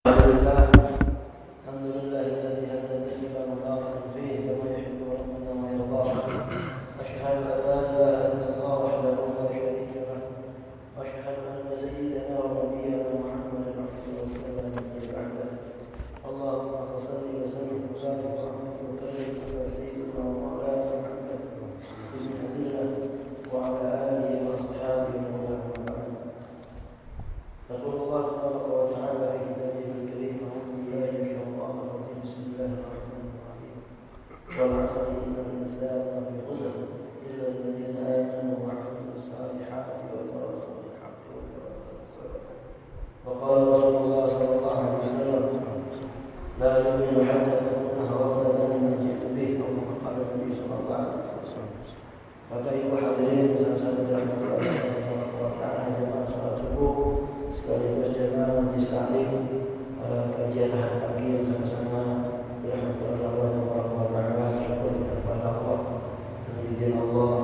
الحمد لله الذي هدى به مبارك فيه كما يحب ربنا ويرضاه. أشهد أن لا إله إلا الله وحده لا شريك له، وأشهد أن سيدنا ونبينا محمدا عبده ورسوله الذي بعده. اللهم صل وسلم وبارك وحمد وكرم على سيدنا ومولانا محمد بن عبد الله وعلى آله وأصحابه ومن والاه. يقول الله تبارك وتعالى في كتابه الكريم: أعوذ بالله من الشيطان الرجيم، بسم الله الرحمن الرحيم. والعصر إن الإنسان لفي خسر إلا الذين آمنوا وعملوا الصالحات وتواصوا بالحق وتواصوا بالصبر. وقال رسول الله صلى الله عليه وسلم: لا يؤمن حتى تكون هواه مما جئت به، أو كما قال النبي صلى الله عليه وسلم. Bapak Ibu hadirin sama-sama dirahmati Allah Subhanahu wa taala, jemaah salat subuh sekaligus jemaah majlis taklim kajian hari pagi yang sama-sama dirahmati oleh Allah Subhanahu wa taala. Syukur kita kepada Allah dan izin Allah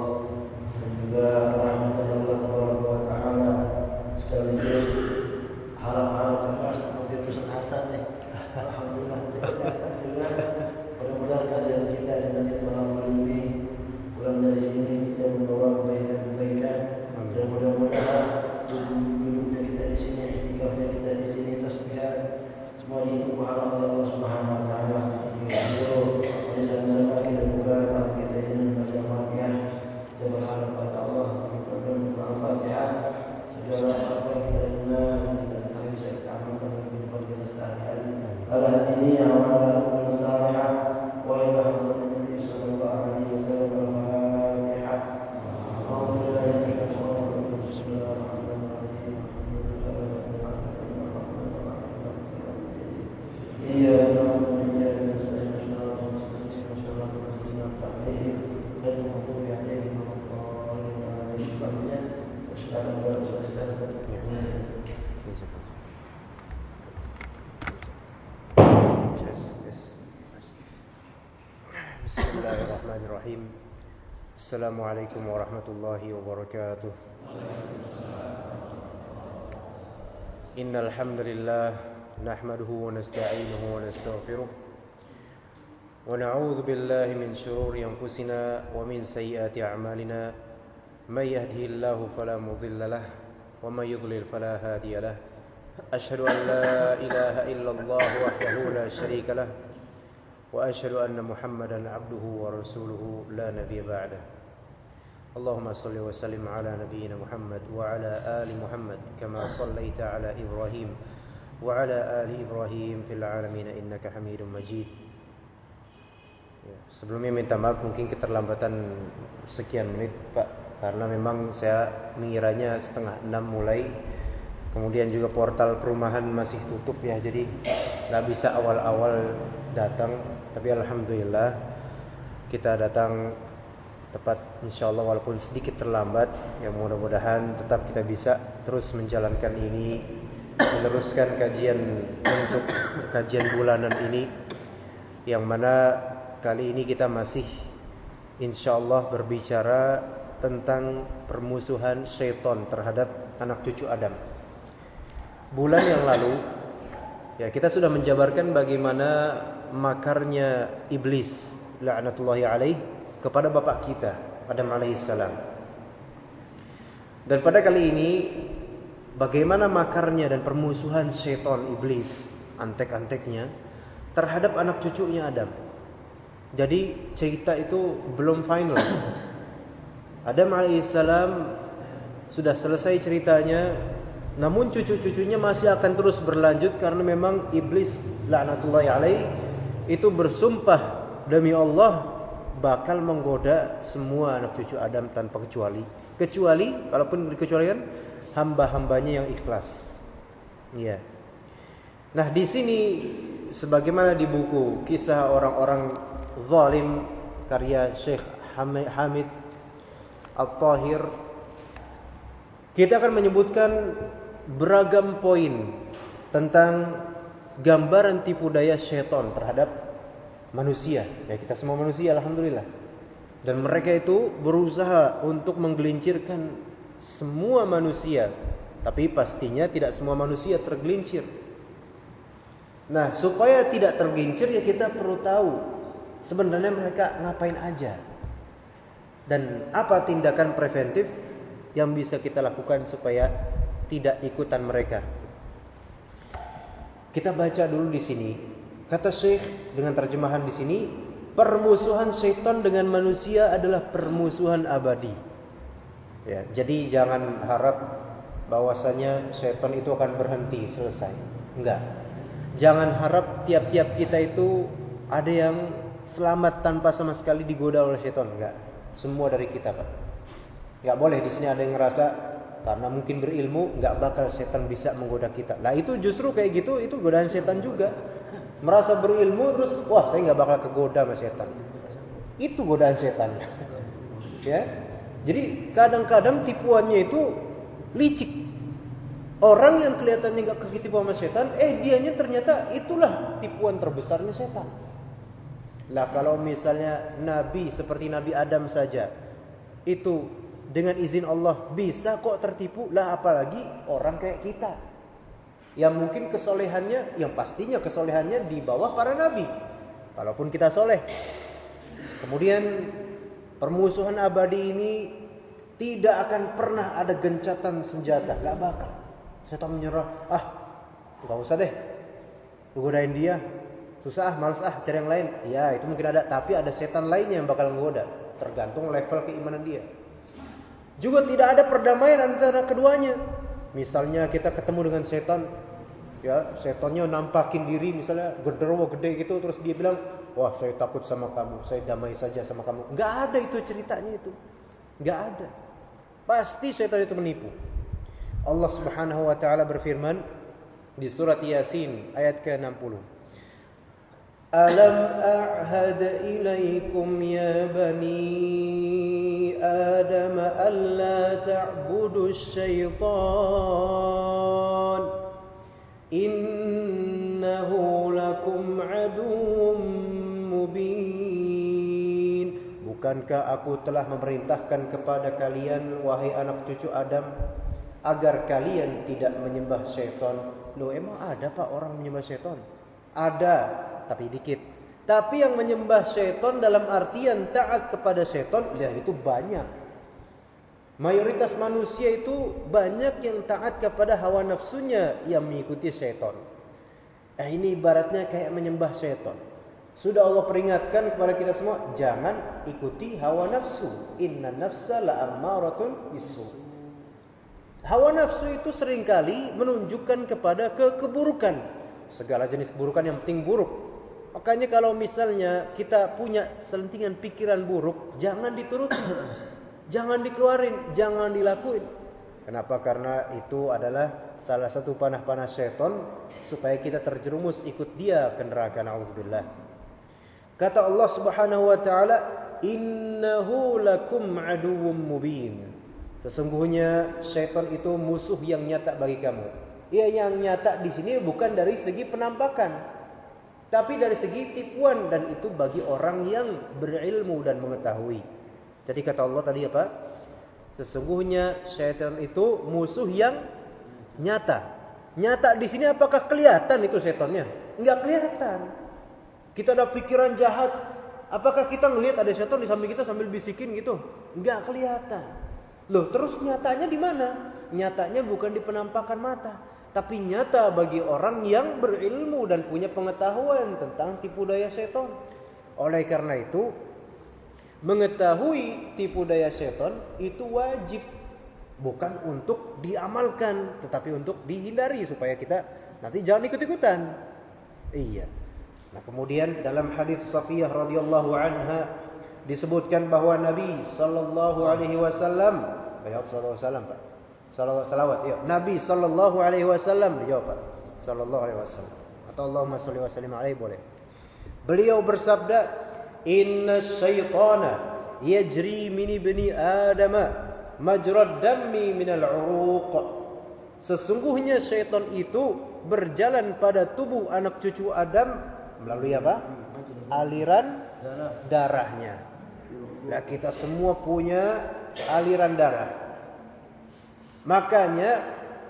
dan juga rahmat dari Allah Subhanahu wa taala, sekaligus harap-harap cemas mobil Ustaz Hasan nih. Alhamdulillah juga mudah-mudahan kehadiran kita dengan yang lebih pulang dari sini kita membawa kebaikan-kebaikan, dan mudah-mudahan duduknya kita di sini, iktikafnya kita di sini, tasbihan semua itu pahala oleh Allah Subhanahu wa taala. Mari sama-sama kita buka tangan kita ini membaca Fatihah. Kita berharap pada Allah membuka Al-Fatihah, segala apa yang kita dengar dan kita ketahui bisa kita amalkan dalam kehidupan kita sehari-hari. Alhamdulillah wa ala kulli salihah wa ila Nabi sallallahu alaihi wasallam. Bismillahirrahmanirrahim. Assalamualaikum warahmatullahi wabarakatuh. Innal hamdalillah nahmaduhu wa nasta'inuhu wa nastaghfiruh wa na'udzu billahi min shururi anfusina wa min sayyiati a'malina. May yahdihillahu fala mudilla lahu wa may yudlil fala hadiya lahu. Asyhadu an la ilaha illallah wahdahu la syarika lahu wa asyhadu anna Muhammadan abduhu wa rasuluhu la nabiyya ba'dah. Allahumma salli wa sallim ala nabiyyina Muhammad wa ala ali Muhammad kama sallaita ala Ibrahim wa ala ali Ibrahim fil alamin innaka Hamidum Majid. Sebelumnya minta maaf mungkin keterlambatan sekian menit Pak, karena memang saya mengiranya 5:30 mulai. Kemudian juga portal perumahan masih tutup ya, jadi nggak bisa awal-awal datang. Tapi alhamdulillah kita datang tepat insyaallah, walaupun sedikit terlambat. Ya mudah-mudahan tetap kita bisa terus menjalankan ini, meneruskan kajian untuk kajian bulanan ini, yang mana kali ini kita masih insyaallah berbicara tentang permusuhan syaitan terhadap anak cucu Adam. Bulan yang lalu ya kita sudah menjabarkan bagaimana makarnya iblis la'natullahi alaih kepada bapak kita Adam alaihissalam. Dan pada kali ini bagaimana makarnya dan permusuhan syaitan iblis, antek-anteknya terhadap anak cucunya Adam. Jadi cerita itu belum final. Adam alaihissalam sudah selesai ceritanya, namun cucu-cucunya masih akan terus berlanjut karena memang iblis la'natullahi alaih itu bersumpah demi Allah bakal menggoda semua anak cucu Adam tanpa kecuali kalaupun dikecualikan hamba-hambanya yang ikhlas. Iya. Nah, di sini sebagaimana di buku Kisah Orang-orang Zalim karya Syekh Hamid Al-Tahir, kita akan menyebutkan beragam poin tentang gambaran tipu daya syaitan terhadap manusia. Ya, kita semua manusia alhamdulillah. Dan mereka itu berusaha untuk menggelincirkan semua manusia, tapi pastinya tidak semua manusia tergelincir. Nah, supaya tidak tergincir ya kita perlu tahu sebenarnya mereka ngapain aja. Dan apa tindakan preventif yang bisa kita lakukan supaya tidak ikutan mereka. Kita baca dulu di sini. Kata Syekh dengan terjemahan di sini, permusuhan syaitan dengan manusia adalah permusuhan abadi. Ya, jadi jangan harap bahwasanya syaitan itu akan berhenti selesai. Enggak. Jangan harap tiap-tiap kita itu ada yang selamat tanpa sama sekali digoda oleh syaitan. Enggak. Semua dari kita, Pak. Enggak boleh di sini ada yang ngerasa karena mungkin berilmu enggak bakal setan bisa menggoda kita. Lah itu justru kayak gitu, itu godaan setan juga. Merasa berilmu terus wah saya enggak bakal kegoda sama setan. Itu godaan setan. Ya. Jadi kadang-kadang tipuannya itu licik. Orang yang kelihatannya enggak ketipu sama setan, dianya ternyata itulah tipuan terbesarnya setan. Lah kalau misalnya nabi seperti Nabi Adam saja itu dengan izin Allah bisa kok tertipu, lah apalagi orang kayak kita yang mungkin kesolehannya, yang pastinya kesolehannya di bawah para nabi kalaupun kita soleh. Kemudian permusuhan abadi ini tidak akan pernah ada gencatan senjata, gak bakal. Setan menyerah, gak usah deh lu godain dia, susah, malas cari yang lain. Ya itu mungkin ada, tapi ada setan lainnya yang bakal menggoda, tergantung level keimanan dia. Juga tidak ada perdamaian antara keduanya. Misalnya kita ketemu dengan setan, ya setannya nampakin diri misalnya genderuwo gede gitu, terus dia bilang, wah saya takut sama kamu, saya damai saja sama kamu. Nggak ada itu ceritanya itu, nggak ada. Pasti setan itu menipu. Allah Subhanahu Wa Taala berfirman di surat Yasin ayat ke-60. Alam a'had ilaikum ya bani Adam alla ta'budu syaitan innahu lakum aduwwum mubin. Bukankah aku telah memerintahkan kepada kalian wahai anak cucu Adam agar kalian tidak menyembah syaitan. Loh emang ada Pak orang menyembah syaitan? Ada, tapi dikit. Tapi yang menyembah syaitan dalam artian taat kepada syaitan, ya itu banyak. Mayoritas manusia itu banyak yang taat kepada hawa nafsunya yang mengikuti syaitan. Ini ibaratnya kayak menyembah syaitan. Sudah Allah peringatkan kepada kita semua, jangan ikuti hawa nafsu. Inna nafsa la'ammaratun bisu. Hawa nafsu itu seringkali menunjukkan kepada keburukan. Segala jenis keburukan yang penting buruk. Makanya kalau misalnya kita punya selentingan pikiran buruk, jangan dituruti, jangan dikeluarin, jangan dilakuin. Kenapa? Karena itu adalah salah satu panah-panah syaitan supaya kita terjerumus ikut dia ke neraka. Na'udzubillah. Kata Allah Subhanahu Wa Taala, innahu lakum aduwwum mubin. Sesungguhnya syaitan itu musuh yang nyata bagi kamu. Ya yang nyata di sini bukan dari segi penampakan, tapi dari segi tipuan, dan itu bagi orang yang berilmu dan mengetahui. Jadi kata Allah tadi apa? Sesungguhnya syaitan itu musuh yang nyata. Nyata di sini apakah kelihatan itu syaitannya? Enggak kelihatan. Kita ada pikiran jahat, apakah kita ngelihat ada syaitan di samping kita sambil bisikin gitu? Enggak kelihatan. Loh, terus nyatanya di mana? Nyatanya bukan di penampakan mata, tapi nyata bagi orang yang berilmu dan punya pengetahuan tentang tipu daya setan. Oleh karena itu, mengetahui tipu daya setan itu wajib, bukan untuk diamalkan, tetapi untuk dihindari supaya kita nanti jangan ikut-ikutan. Iya. Nah, kemudian dalam hadis Safiyah radhiyallahu anha disebutkan bahwa Nabi sallallahu alaihi wasallam, Pak. Salawat ya. Nabi sallallahu alaihi wasallam, jawab Pak. Sallallahu alaihi wasallam. Atau Allahumma shalli wa sallim alaihi boleh. Beliau bersabda, "Inna syaitana yajri min ibni Adam majrad dammi min al-uruq." Sesungguhnya syaitan itu berjalan pada tubuh anak cucu Adam melalui apa? Aliran darahnya. Nah, kita semua punya aliran darah. Makanya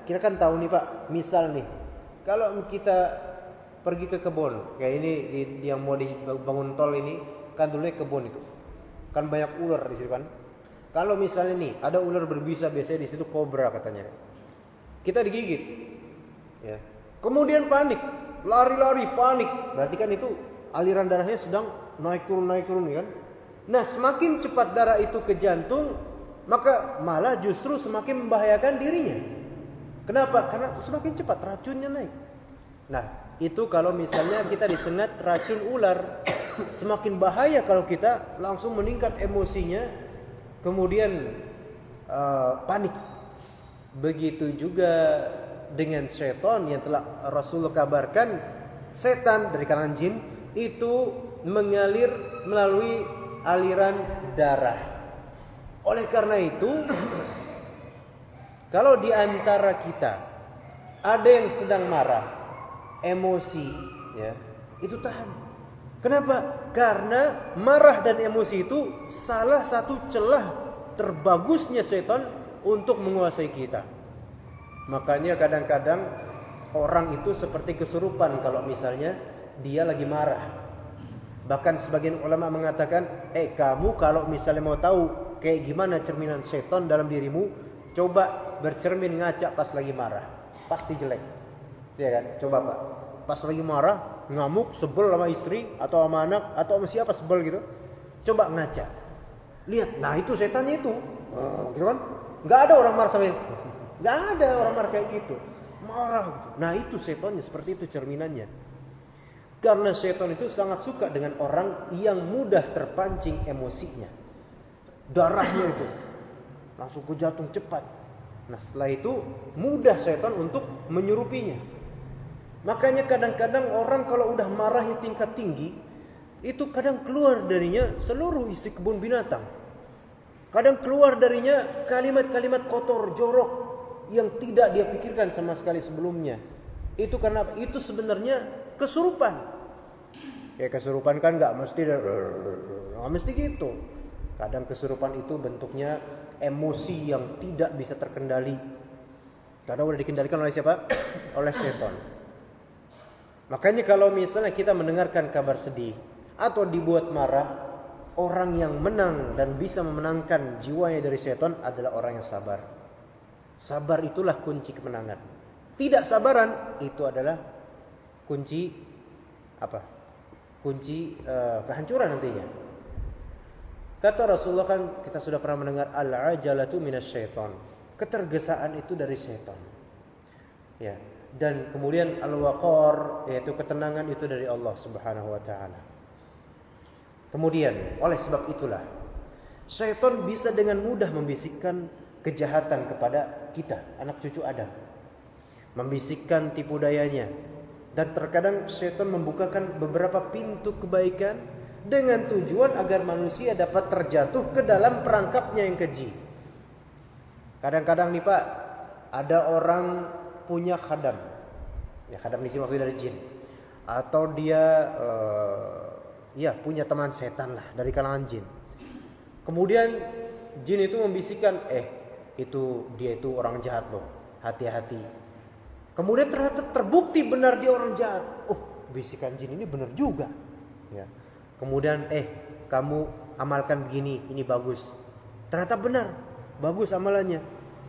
kita kan tahu nih Pak, misal nih, kalau kita pergi ke kebun. Kayak ini yang mau dibangun tol ini kan dulunya kebun itu. Kan banyak ular di situ kan. Kalau misalnya nih ada ular berbisa, biasanya di situ kobra katanya. Kita digigit. Ya. Kemudian panik, lari-lari, panik. Berarti kan itu aliran darahnya sedang naik turun kan. Nah, semakin cepat darah itu ke jantung, maka malah justru semakin membahayakan dirinya. Kenapa? Karena semakin cepat racunnya naik. Nah, itu kalau misalnya kita disengat racun ular, semakin bahaya kalau kita langsung meningkat emosinya, kemudian panik. Begitu juga dengan setan yang telah Rasulullah kabarkan, setan dari kalangan jin itu mengalir melalui aliran darah. Oleh karena itu, kalau di antara kita ada yang sedang marah, emosi, ya, itu tahan. Kenapa? Karena marah dan emosi itu salah satu celah terbagusnya setan untuk menguasai kita. Makanya kadang-kadang orang itu seperti kesurupan kalau misalnya dia lagi marah. Bahkan sebagian ulama mengatakan, kamu kalau misalnya mau tahu kayak gimana cerminan setan dalam dirimu, coba bercermin ngaca pas lagi marah, pasti jelek. Ya kan? Coba Pak, pas lagi marah, ngamuk, sebel sama istri atau sama anak atau sama siapa sebel gitu, coba ngaca, lihat, nah itu setannya itu, gitu kan? Nggak ada orang marah sama ini, nggak ada orang marah kayak gitu, marah gitu. Nah itu setannya, seperti itu cerminannya. Karena setan itu sangat suka dengan orang yang mudah terpancing emosinya, darahnya itu langsung ke jantung cepat. Nah setelah itu mudah setan untuk menyerupinya. Makanya kadang-kadang orang kalau udah marahnya tingkat tinggi, itu kadang keluar darinya seluruh isi kebun binatang. Kadang keluar darinya kalimat-kalimat kotor, jorok yang tidak dia pikirkan sama sekali sebelumnya. Itu karena apa? Itu sebenarnya kesurupan. Ya kesurupan kan nggak mesti gitu. Kadang kesurupan itu bentuknya emosi yang tidak bisa terkendali. Karena udah dikendalikan oleh siapa? Oleh setan. Makanya kalau misalnya kita mendengarkan kabar sedih atau dibuat marah, orang yang menang dan bisa memenangkan jiwanya dari setan adalah orang yang sabar. Sabar itulah kunci kemenangan. Tidak sabaran itu adalah kunci apa? Kunci kehancuran nantinya. Kata Rasulullah kan kita sudah pernah mendengar al-ajalatu minasyaiton. Ketergesaan itu dari setan. Ya. Dan kemudian al-waqar yaitu ketenangan itu dari Allah Subhanahu wa taala. Kemudian oleh sebab itulah syaitan bisa dengan mudah membisikkan kejahatan kepada kita, anak cucu Adam. Membisikkan tipu dayanya. Dan terkadang syaitan membukakan beberapa pintu kebaikan dengan tujuan agar manusia dapat terjatuh ke dalam perangkapnya yang keji. Kadang-kadang nih Pak, ada orang punya khadam. Ya khadam di sini maksudnya dari jin. Atau dia punya teman setan lah dari kalangan jin. Kemudian jin itu membisikkan, itu dia itu orang jahat loh, hati-hati. Kemudian ternyata terbukti benar dia orang jahat. Oh, bisikan jin ini benar juga. Ya. Kemudian kamu amalkan begini, ini bagus. Ternyata benar, bagus amalannya.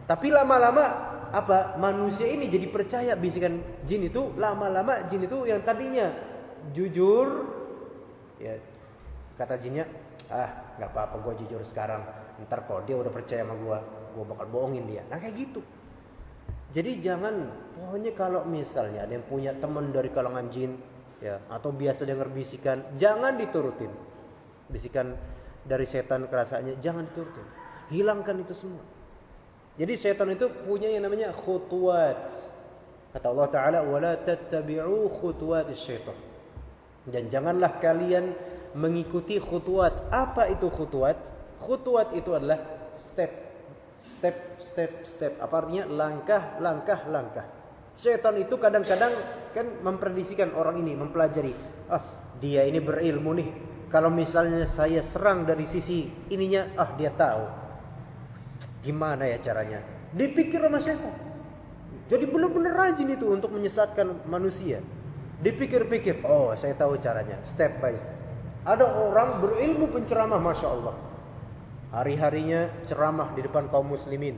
Tapi lama-lama apa? Manusia ini jadi percaya bisikan jin itu. Lama-lama jin itu yang tadinya jujur, ya kata jinnya, nggak apa-apa, gue jujur sekarang. Ntar kalau dia udah percaya sama gue bakal bohongin dia. Nah kayak gitu. Jadi jangan, pokoknya kalau misalnya ada yang punya teman dari kalangan jin, ya atau biasa dengar bisikan, jangan diturutin. Bisikan dari setan kerasaannya jangan diturutin. Hilangkan itu semua. Jadi setan itu punya yang namanya khutuwat. Kata Allah Ta'ala, wala tattabi'u khutuwatis syaitan. Dan janganlah kalian mengikuti khutuwat. Apa itu khutuwat? Khutuwat itu adalah step. Apa artinya? Langkah. Syaitan itu kadang-kadang kan memprediksikan orang ini, mempelajari. Dia ini berilmu nih. Kalau misalnya saya serang dari sisi ininya, dia tahu. Gimana ya caranya? Dipikir sama syaitan. Jadi benar-benar rajin itu untuk menyesatkan manusia. Dipikir-pikir, oh saya tahu caranya, step by step. Ada orang berilmu penceramah, Masya Allah. Hari-harinya ceramah di depan kaum muslimin.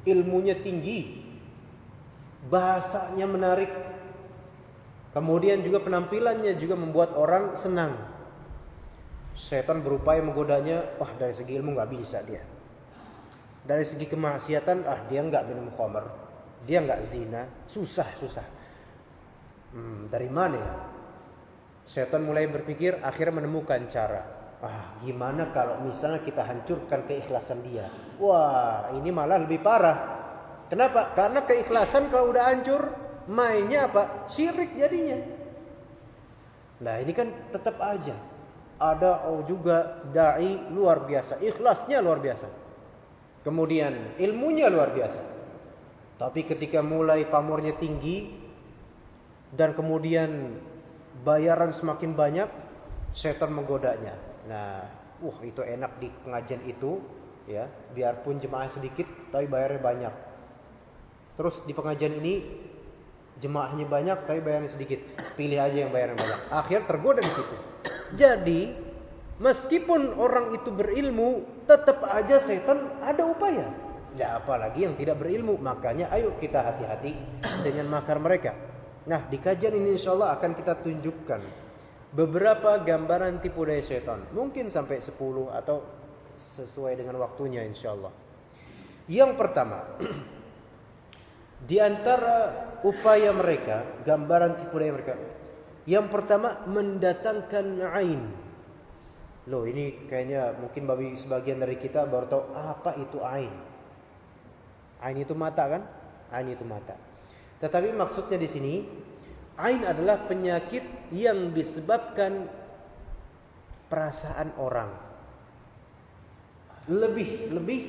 Ilmunya tinggi, bahasanya menarik, kemudian juga penampilannya juga membuat orang senang. Setan berupaya menggodanya, wah dari segi ilmu gak bisa dia. Dari segi kemaksiatan, dia gak minum khamar, dia gak zina, susah. Dari mana ya? Setan mulai berpikir, akhirnya menemukan cara. Gimana kalau misalnya kita hancurkan keikhlasan dia? Wah, ini malah lebih parah. Kenapa? Karena keikhlasan kalau udah hancur, mainnya apa? Syirik jadinya. Nah ini kan tetap aja ada juga dai luar biasa, ikhlasnya luar biasa, kemudian ilmunya luar biasa. Tapi ketika mulai pamornya tinggi dan kemudian bayaran semakin banyak, setan menggodanya. Nah, itu enak di pengajian itu ya, biarpun jemaah sedikit tapi bayarnya banyak. Terus di pengajian ini jemaahnya banyak tapi bayarnya sedikit, pilih aja yang bayarnya banyak. Akhir tergoda di situ. Jadi meskipun orang itu berilmu, tetap aja setan ada upaya. Ya apalagi yang tidak berilmu. Makanya ayo kita hati-hati dengan makar mereka. Nah di kajian ini insya Allah akan kita tunjukkan beberapa gambaran tipu daya setan. Mungkin sampai 10 atau sesuai dengan waktunya insya Allah. Yang pertama, di antara upaya mereka, gambaran tipu daya mereka, yang pertama mendatangkan ain. Loh ini kayaknya mungkin bagi sebagian dari kita baru tahu apa itu ain. Ain itu mata kan? Ain itu mata. Tetapi maksudnya di sini, ain adalah penyakit yang disebabkan perasaan orang. Lebih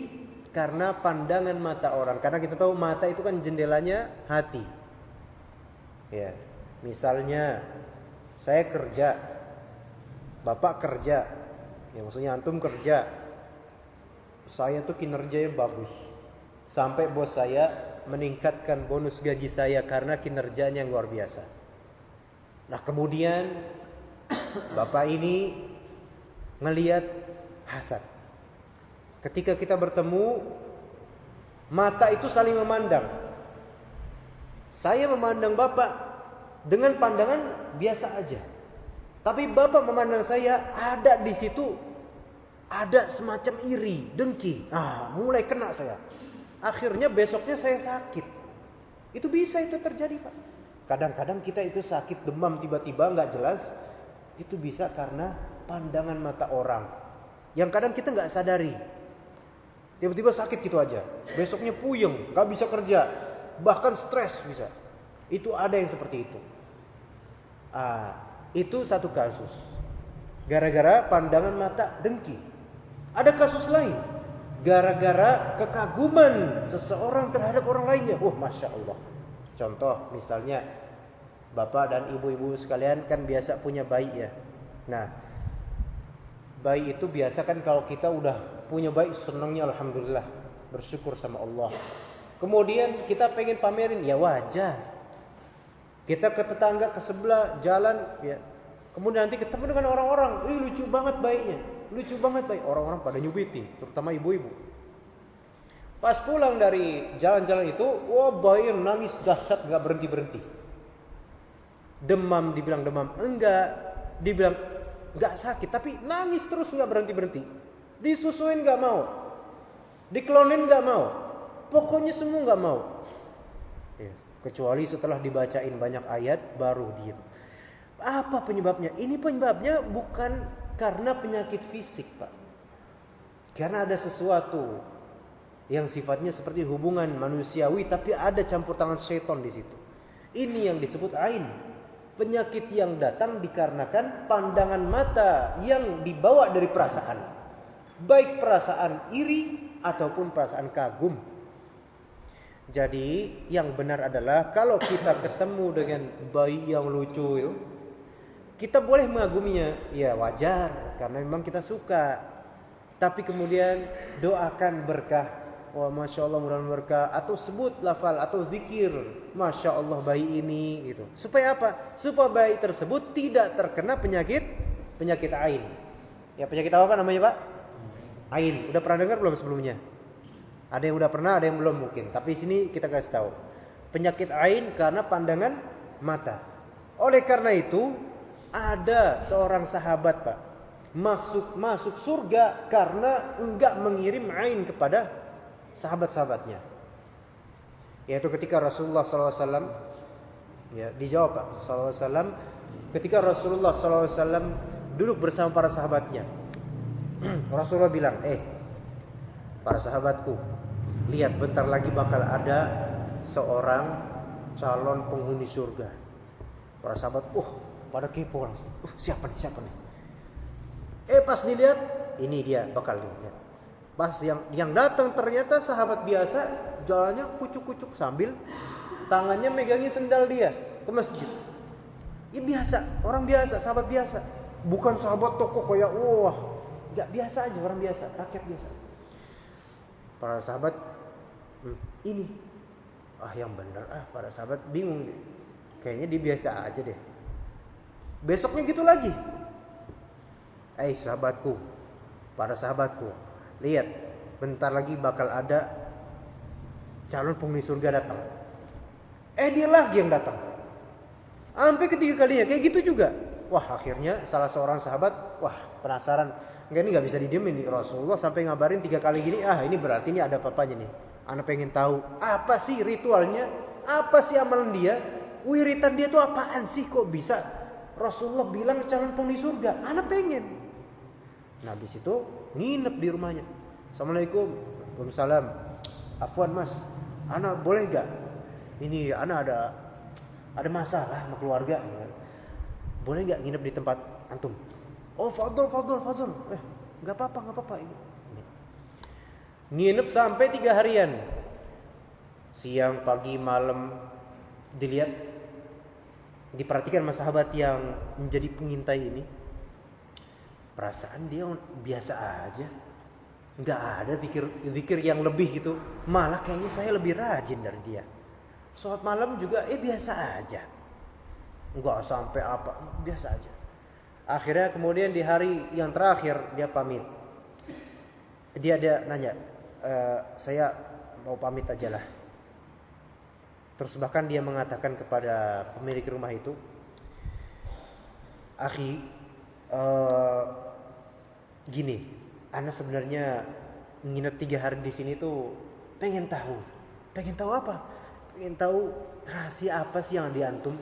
karena pandangan mata orang. Karena kita tahu mata itu kan jendelanya hati. Ya, misalnya saya kerja, Bapak kerja, ya maksudnya antum kerja, saya tuh kinerjanya bagus, sampai bos saya meningkatkan bonus gaji saya karena kinerjanya yang luar biasa. Nah kemudian Bapak ini ngelihat hasad. Ketika kita bertemu, mata itu saling memandang. Saya memandang Bapak dengan pandangan biasa aja, tapi Bapak memandang saya, ada di situ ada semacam iri, dengki. Mulai kena saya. Akhirnya besoknya saya sakit. Itu bisa itu terjadi Pak. Kadang-kadang kita itu sakit demam tiba-tiba nggak jelas. Itu bisa karena pandangan mata orang yang kadang kita nggak sadari. Tiba-tiba sakit gitu aja, besoknya puyeng, nggak bisa kerja, bahkan stres bisa. Itu ada yang seperti itu. Itu satu kasus, gara-gara pandangan mata dengki. Ada kasus lain, gara-gara kekaguman seseorang terhadap orang lainnya. Masya Allah. Contoh misalnya bapak dan ibu-ibu sekalian kan biasa punya bayi ya. Nah bayi itu biasa kan kalau kita udah punya bayi senangnya alhamdulillah, bersyukur sama Allah. Kemudian kita pengen pamerin, ya wajar. Kita ke tetangga ke sebelah jalan ya. Kemudian nanti ketemu dengan orang-orang, lucu banget bayinya, lucu banget bayi. Orang-orang pada nyubitin, terutama ibu-ibu. Pas pulang dari jalan-jalan itu, bayi yang nangis dahsyat enggak berhenti-berhenti. Demam, dibilang demam, enggak, dibilang enggak sakit, tapi nangis terus enggak berhenti-berhenti. Disusuin enggak mau. Diklonin enggak mau. Pokoknya semua enggak mau. Kecuali setelah dibacain banyak ayat baru diam. Apa penyebabnya? Ini penyebabnya bukan karena penyakit fisik, Pak. Karena ada sesuatu yang sifatnya seperti hubungan manusiawi, tapi ada campur tangan setan di situ. Ini yang disebut ain. Penyakit yang datang dikarenakan pandangan mata yang dibawa dari perasaan. Baik perasaan iri ataupun perasaan kagum. Jadi yang benar adalah kalau kita ketemu dengan bayi yang lucu itu, kita boleh mengaguminya, ya wajar karena memang kita suka. Tapi kemudian doakan berkah. wah masya Allah mudah-mudahan berkah, atau sebut lafal atau zikir masya Allah bayi ini gitu. Supaya apa? Supaya bayi tersebut tidak terkena penyakit ain. Ya penyakit apa namanya Pak? Ain. Udah pernah dengar belum sebelumnya? Ada yang udah pernah, ada yang belum mungkin. Tapi sini kita kasih tahu. Penyakit ain karena pandangan mata. Oleh karena itu ada seorang sahabat Pak masuk surga karena enggak mengirim ain kepada sahabat-sahabatnya. Yaitu ketika Rasulullah SAW, ya dijawab Pak SAW, ketika Rasulullah SAW duduk bersama para sahabatnya, Rasulullah bilang, para sahabatku, lihat bentar lagi bakal ada seorang calon penghuni surga. Para sahabat, pada kepo langsung. Siapa nih? Pas dilihat, ini dia bakal dilihat. Pas yang datang ternyata sahabat biasa, jalannya kucuk-kucuk sambil tangannya megangin sendal dia ke masjid. Ya biasa, orang biasa, sahabat biasa. Bukan sahabat tokoh kayak enggak, biasa aja, orang biasa, rakyat biasa. Para sahabat ini yang benar, para sahabat bingung deh. Kayaknya dia biasa aja deh. Besoknya gitu lagi. Sahabatku, para sahabatku, lihat bentar lagi bakal ada calon penghuni surga datang. Dia lagi yang datang. Sampai ketiga kalinya kayak gitu juga. Akhirnya salah seorang sahabat penasaran. Ini gak bisa didiemin nih, Rasulullah sampai ngabarin 3 kali gini. Ini berarti ini ada apa-apanya nih. Ana pengen tahu apa sih ritualnya, apa sih amalan dia, wiritan dia tuh apaan sih, kok bisa Rasulullah bilang calon penghuni surga. Ana pengen. Nah habis itu nginep di rumahnya. Assalamualaikum. Waalaikumsalam. Afwan mas, ana boleh gak? Ini ana ada masalah sama keluarga. Boleh gak nginep di tempat antum? Fadol. Gak apa-apa. Nginep sampai 3 harian. Siang, pagi, malam. Dilihat, diperhatikan sama sahabat yang menjadi pengintai ini. Perasaan dia biasa aja, nggak ada zikir yang lebih gitu. Malah kayaknya saya lebih rajin dari dia. Sholat malam juga biasa aja, nggak sampai apa, biasa aja. Akhirnya kemudian di hari yang terakhir dia pamit. Dia nanya, saya mau pamit aja lah. Terus bahkan dia mengatakan kepada pemilik rumah itu, akhi, gini, ana sebenarnya nginep 3 hari di sini tuh pengen tahu apa? Pengen tahu rahasia apa sih yang diantum?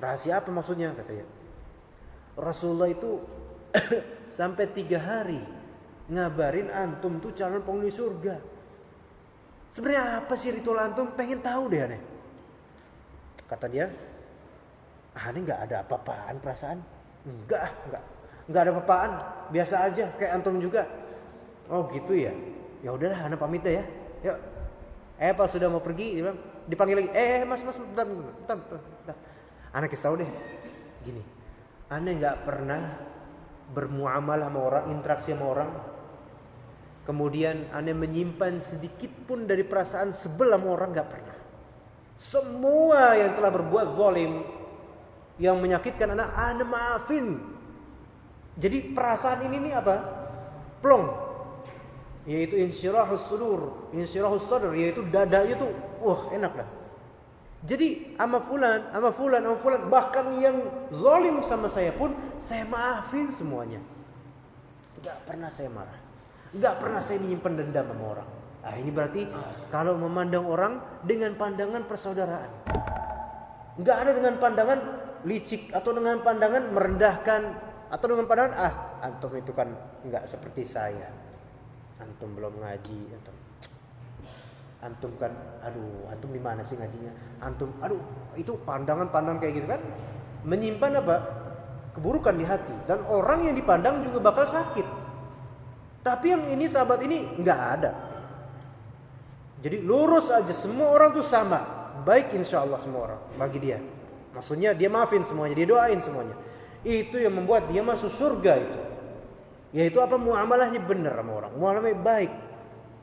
Rahasia apa maksudnya katanya? Rasulullah itu sampai 3 hari ngabarin antum tuh calon penghuni surga. Sebenarnya apa sih ritual antum? Pengen tahu deh aneh. Kata dia, aneh nggak ada apa-apaan perasaan. Enggak ada apa-apaan, biasa aja kayak antum juga. Oh gitu ya. Ya udahlah, ana pamit deh ya. Yuk. Pas sudah mau pergi, dipanggil lagi. Mas, bentar. Ana kasih tahu deh. Gini. Ana enggak pernah bermuamalah sama orang, interaksi sama orang. Kemudian ana menyimpan sedikit pun dari perasaan sebel sama orang, enggak pernah. Semua yang telah berbuat zalim, yang menyakitkan ana maafin. Jadi perasaan ini nih apa? Plong. Yaitu insyirahus sadr, yaitu dadanya tuh enak dah. Jadi ama fulan, bahkan yang zalim sama saya pun saya maafin semuanya. Enggak pernah saya marah. Enggak pernah saya menyimpan dendam sama orang. Ini berarti kalau memandang orang dengan pandangan persaudaraan. Enggak ada dengan pandangan licik atau dengan pandangan merendahkan. Atau dengan pandangan antum itu kan enggak seperti saya. Antum belum ngaji, antum kan antum di mana sih ngajinya? Antum itu pandangan kayak gitu kan menyimpan apa? Keburukan di hati, dan orang yang dipandang juga bakal sakit. Tapi yang ini sahabat ini enggak ada. Jadi lurus aja, semua orang tuh sama, baik insyaallah semua orang bagi dia. Maksudnya dia maafin semuanya, dia doain semuanya. Itu yang membuat dia masuk surga itu. Yaitu apa? Muamalahnya benar sama orang, muamalahnya baik.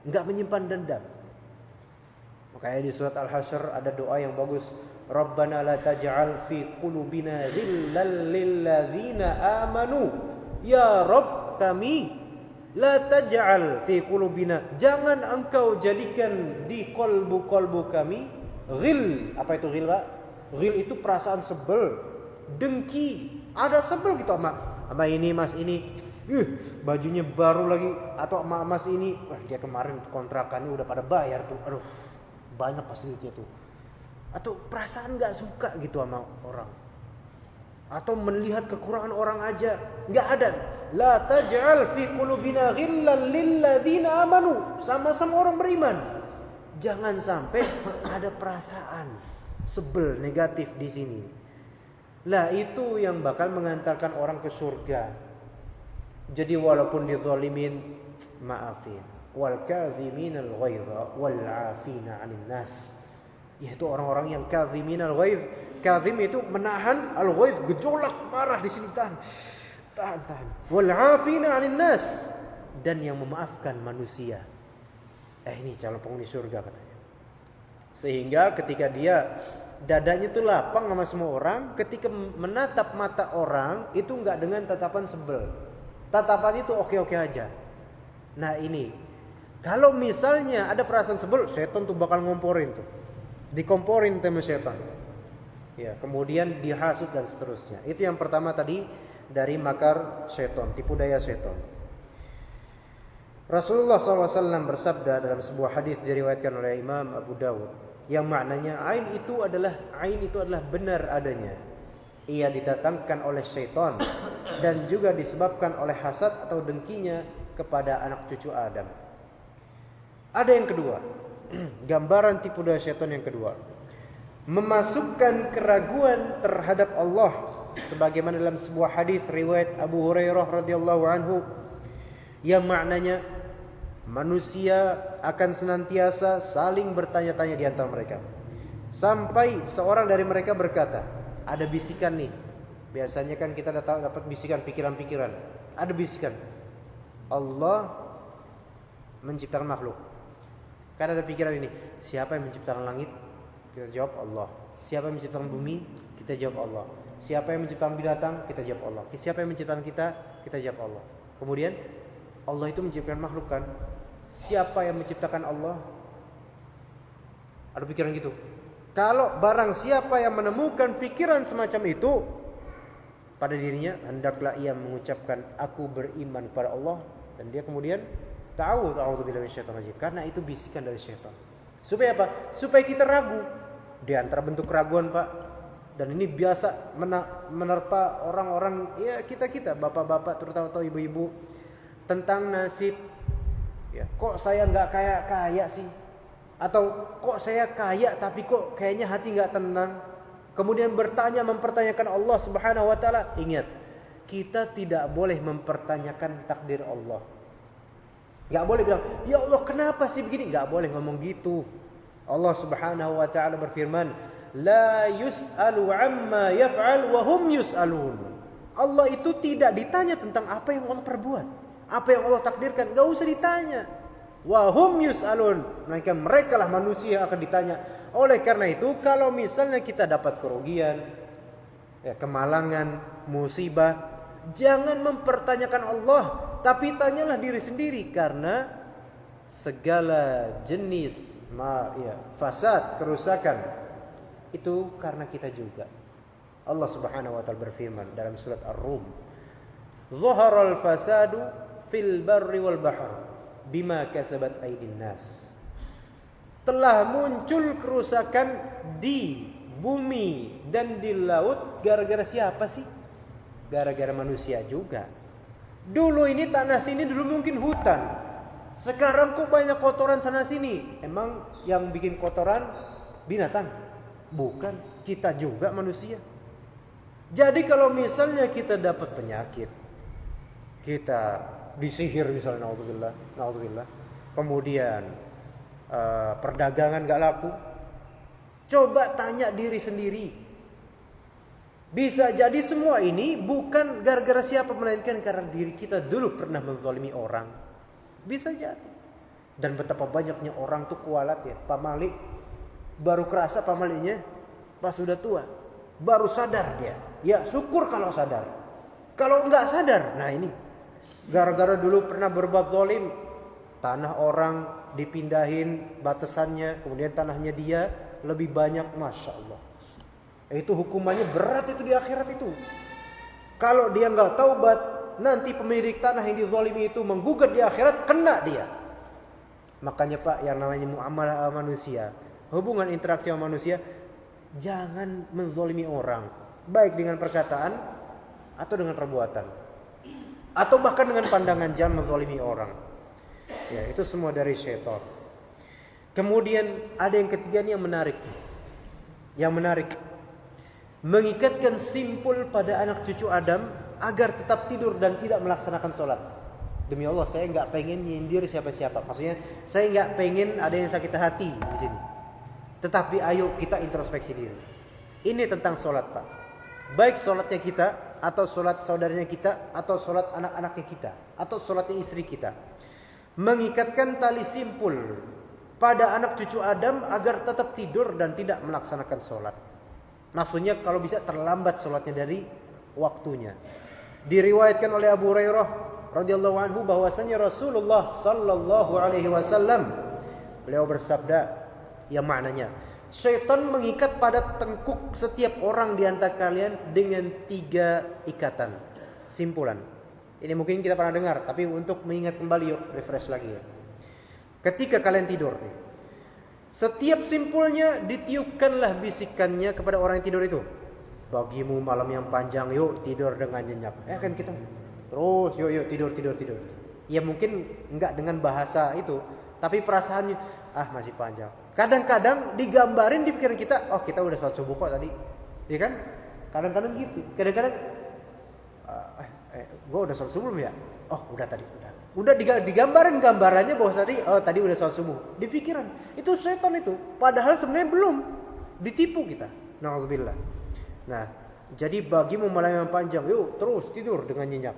enggak menyimpan dendam. Makanya di surat Al-Hasyr ada doa yang bagus. Rabbana la taj'al fi qulubina ghillal lil ladzina amanu. Ya Rabb kami, la taj'al fi qulubina, jangan engkau jadikan di kolbu-kolbu kami ghil. Apa itu ghil, Pak? Ghil itu perasaan sebel, dengki. Ada sebel gitu sama ini mas ini. Bajunya baru lagi, atau mas ini, dia kemarin kontrakannya udah pada bayar tuh. Aduh, banyak fasilitasnya tuh. Atau perasaan nggak suka gitu sama orang, atau melihat kekurangan orang aja, nggak ada. La taj'al fi qulubina ghillan lil ladzina amanu, sama-sama orang beriman. Jangan sampai ada perasaan sebel negatif di sini. Lah itu yang bakal mengantarkan orang ke surga. Jadi walaupun dizalimin, maafin. Wal kadhiminal ghaidha wal 'afina 'anil nas. Yaitu orang-orang yang kadhiminal ghaidh. Kadhim itu menahan, al-ghaidh gejolak marah di sini, tahan. Wal 'afina 'anil nas, dan yang memaafkan manusia. Ini calon penghuni surga katanya. Sehingga ketika dia dadanya itu lapang sama semua orang, ketika menatap mata orang itu enggak dengan tatapan sebel. Tatapan itu oke-oke aja. Nah ini, kalau misalnya ada perasaan sebel, setan tuh bakal ngomporin tuh. Dikomporin sama setan. Ya, kemudian dihasut dan seterusnya. Itu yang pertama tadi dari makar setan, tipu daya setan. Rasulullah SAW bersabda dalam sebuah hadis diriwayatkan oleh Imam Abu Dawud, yang maknanya ain itu adalah benar adanya. Ia didatangkan oleh syaitan dan juga disebabkan oleh hasad atau dengkinya kepada anak cucu Adam. Ada yang kedua, gambaran tipu daya syaitan yang kedua, memasukkan keraguan terhadap Allah, sebagaimana dalam sebuah hadis riwayat Abu Hurairah radhiyallahu anhu, yang maknanya manusia akan senantiasa saling bertanya-tanya di antara mereka, sampai seorang dari mereka berkata, ada bisikan nih. Biasanya kan kita dapat bisikan pikiran-pikiran. Ada bisikan, Allah menciptakan makhluk. Kan ada pikiran ini, siapa yang menciptakan langit? Kita jawab Allah. Siapa yang menciptakan bumi? Kita jawab Allah. Siapa yang menciptakan binatang? Kita jawab Allah. Siapa yang menciptakan kita? Kita jawab Allah. Kemudian Allah itu menciptakan makhluk kan? Siapa yang menciptakan Allah? Ada pikiran gitu. Kalau barang siapa yang menemukan pikiran semacam itu pada dirinya, hendaklah ia mengucapkan aku beriman kepada Allah, dan dia kemudian ta'awudzubillahi minasyaitonir rajim, karena itu bisikan dari syaitan. Supaya apa? Supaya kita ragu. Di antara bentuk keraguan, Pak, dan ini biasa menerpa orang-orang, ya kita bapak-bapak terutama atau ibu-ibu, tentang nasib. Ya, kok saya nggak kaya sih? Atau kok saya kaya tapi kok kayaknya hati nggak tenang? Kemudian mempertanyakan Allah Subhanahu Wa Taala. Ingat, kita tidak boleh mempertanyakan takdir Allah. Nggak boleh bilang, ya Allah kenapa sih begini? Nggak boleh ngomong gitu. Allah Subhanahu Wa Taala berfirman, la yus'alu amma yaf'al wa hum yus'alun. Allah itu tidak ditanya tentang apa yang Allah perbuat, apa yang Allah takdirkan, nggak usah ditanya. Wa hum yus'alun, mereka lah manusia yang akan ditanya. Oleh karena itu, kalau misalnya kita dapat kerugian, kemalangan, musibah, jangan mempertanyakan Allah, tapi tanyalah diri sendiri, karena segala jenis fasad, kerusakan itu karena kita juga. Allah Subhanahu wa taala berfirman dalam surat Ar-Rum, "Dhaharal fasadu fil barri wal bahr bima kasabat aydin nas." Telah muncul kerusakan di bumi dan di laut gara-gara siapa sih? Gara-gara manusia juga. Dulu ini tanah sini dulu mungkin hutan. Sekarang kok banyak kotoran sana sini? Emang yang bikin kotoran binatang? Bukan, kita juga manusia. Jadi kalau misalnya kita dapat penyakit, kita disihir misalnya, naudzubillah, kemudian perdagangan gak laku, coba tanya diri sendiri. Bisa jadi semua ini bukan gara-gara siapa, melainkan karena diri kita dulu pernah menzalimi orang. Bisa jadi. Dan betapa banyaknya orang tuh kualat ya, pamali baru kerasa pamalinya pas sudah tua, baru sadar dia. Ya syukur kalau sadar. Kalau enggak sadar, nah ini gara-gara dulu pernah berbuat zalim, tanah orang dipindahin batasannya, kemudian tanahnya dia lebih banyak, masya Allah. Itu hukumannya berat itu di akhirat itu. Kalau dia nggak taubat, nanti pemilik tanah yang dizalimi itu menggugat di akhirat, kena dia. Makanya Pak, yang namanya muamalah manusia, hubungan interaksi sama manusia, jangan menzalimi orang, baik dengan perkataan atau dengan perbuatan, atau bahkan dengan pandangan, jangan menzalimi orang. Ya, itu semua dari syaitan. Kemudian ada yang ketiga nih yang menarik. Yang menarik, mengikatkan simpul pada anak cucu Adam agar tetap tidur dan tidak melaksanakan sholat. Demi Allah, saya nggak pengen nyindir siapa-siapa. Maksudnya, saya nggak pengen ada yang sakit hati di sini. Tetapi ayo kita introspeksi diri. Ini tentang sholat, Pak. Baik sholatnya kita, atau sholat saudaranya kita, atau sholat anak-anaknya kita, atau sholatnya istri kita. Mengikatkan tali simpul pada anak cucu Adam agar tetap tidur dan tidak melaksanakan sholat. Maksudnya kalau bisa terlambat sholatnya dari waktunya. Diriwayatkan oleh Abu Hurairah radhiyallahu anhu bahwasanya Rasulullah sallallahu alaihi wasallam beliau bersabda, yang maknanya syaitan mengikat pada tengkuk setiap orang di antara kalian dengan 3 ikatan. Simpulan. Ini mungkin kita pernah dengar, tapi untuk mengingat kembali, yuk refresh lagi ya. Ketika kalian tidur nih, setiap simpulnya ditiupkanlah bisikannya kepada orang yang tidur itu. Bagimu malam yang panjang, yuk tidur dengan nyenyak. Kan kita terus yuk tidur. Ya mungkin enggak dengan bahasa itu, tapi perasaannya masih panjang. Kadang-kadang digambarin di pikiran kita, oh kita udah sholat subuh kok tadi. Ya kan? Kadang-kadang gitu. Kadang-kadang gue udah sholat subuh belum ya? Oh udah tadi, udah digambarin gambarannya bahwa tadi udah sholat subuh di pikiran. Itu setan itu, padahal sebenarnya belum. Ditipu kita. Na'udzubillah. Nah, jadi bagimu malam yang panjang, yuk terus tidur dengan nyenyak.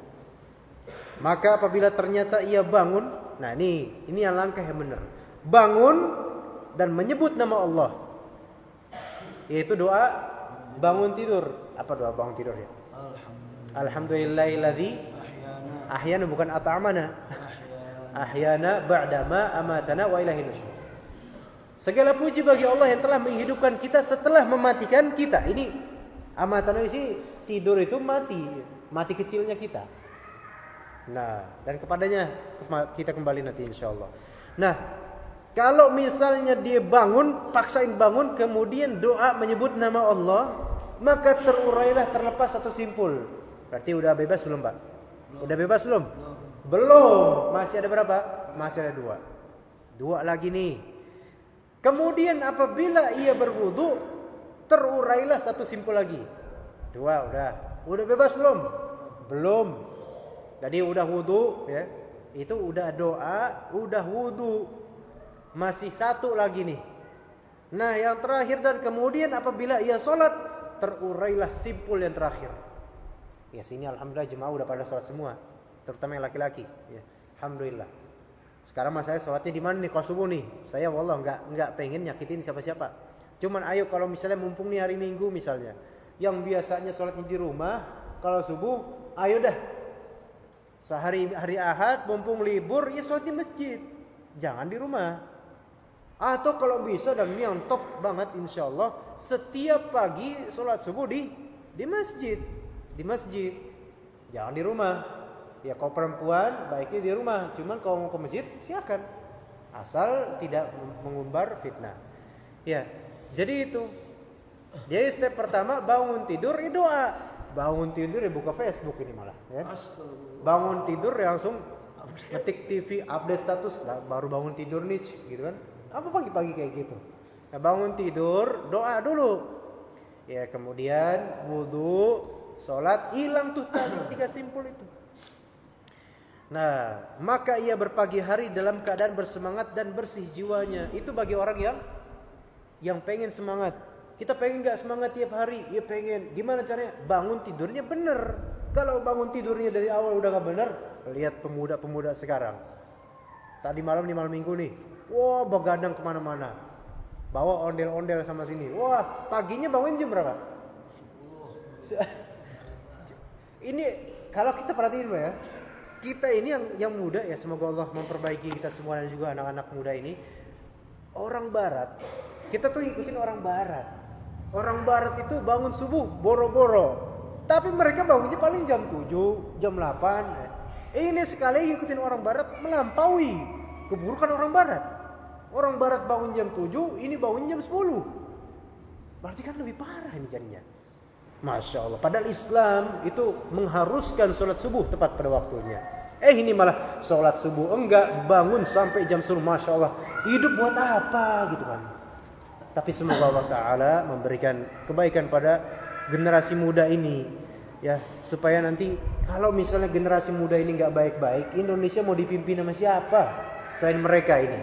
Maka apabila ternyata ia bangun, nah ini yang langkah yang benar. Bangun dan menyebut nama Allah, yaitu doa bangun tidur. Apa doa bangun tidur ya? Alhamdulillahilladzi ahyana, bukan at'amana. Ahyana ba'dama amatana wa ilaihi nusyur. Segala puji bagi Allah yang telah menghidupkan kita setelah mematikan kita. Ini amatana di sini tidur itu mati kecilnya kita. Nah, dan kepadanya kita kembali nanti insyaallah. Nah, kalau misalnya dia bangun, paksain bangun, kemudian doa menyebut nama Allah, maka terurailah, terlepas satu simpul. Berarti udah bebas belum, Pak? Udah bebas belum? Belum. Masih ada berapa? Masih ada 2. 2 lagi nih. Kemudian apabila ia berwudu, terurailah satu simpul lagi. 2 udah. Udah bebas belum? Belum. Tadi udah wudu ya. Itu udah doa, udah wudu. Masih 1 lagi nih. Nah, yang terakhir, dan kemudian apabila ia sholat, terurailah simpul yang terakhir. Ya sini alhamdulillah jemaah udah pada sholat semua, terutama yang laki-laki. Ya, alhamdulillah. Sekarang mas saya sholatnya di mana nih kalau subuh nih? Saya wallah nggak pengen nyakitin siapa-siapa. Cuman ayo kalau misalnya mumpung nih hari Minggu misalnya, yang biasanya sholatnya di rumah, kalau subuh, ayo dah. Sehari hari Ahad mumpung libur, ya sholat di masjid, jangan di rumah. Atau kalau bisa, dan ini yang top banget insyaallah, setiap pagi sholat subuh di masjid. Di masjid, jangan di rumah. Ya kalau perempuan baiknya di rumah, cuman kalau mau ke masjid silakan, asal tidak mengumbar fitnah. Ya, jadi itu. Jadi step pertama bangun tidur doa. Bangun tidur buka Facebook ini malah. Ya. Bangun tidur langsung ngetik TV, update status lah, baru bangun tidur nih, gitu kan? Apa pagi-pagi kayak gitu? Nah, bangun tidur doa dulu. Ya kemudian wudu. Sholat, hilang tuh tadi 3 simpul itu. Nah, maka ia berpagi hari dalam keadaan bersemangat dan bersih jiwanya. Itu bagi orang yang pengen semangat. Kita pengen gak semangat tiap hari? Ya pengen. Gimana caranya? Bangun tidurnya bener. Kalau bangun tidurnya dari awal udah gak bener, lihat pemuda-pemuda sekarang. Tadi malam nih malam minggu nih, wah begadang kemana-mana, bawa ondel-ondel sama sini. Wah paginya bangun jam berapa? Ini kalau kita perhatiin Pak ya, kita ini yang muda ya, semoga Allah memperbaiki kita semua dan juga anak-anak muda ini. Orang Barat, kita tuh ikutin orang Barat. Orang Barat itu bangun subuh boro-boro, tapi mereka bangunnya paling jam 7, jam 8. Ini sekali ikutin orang Barat melampaui keburukan orang Barat. Orang Barat bangun jam 7, ini bangun jam 10. Berarti kan lebih parah ini jadinya. Masya Allah. Padahal Islam itu mengharuskan sholat subuh tepat pada waktunya. Ini malah sholat subuh enggak, bangun sampai jam 10. Masya Allah. Hidup buat apa gitu kan. Tapi semoga Allah Ta'ala memberikan kebaikan pada generasi muda ini. Ya, supaya nanti kalau misalnya generasi muda ini enggak baik-baik, Indonesia mau dipimpin sama siapa selain mereka ini?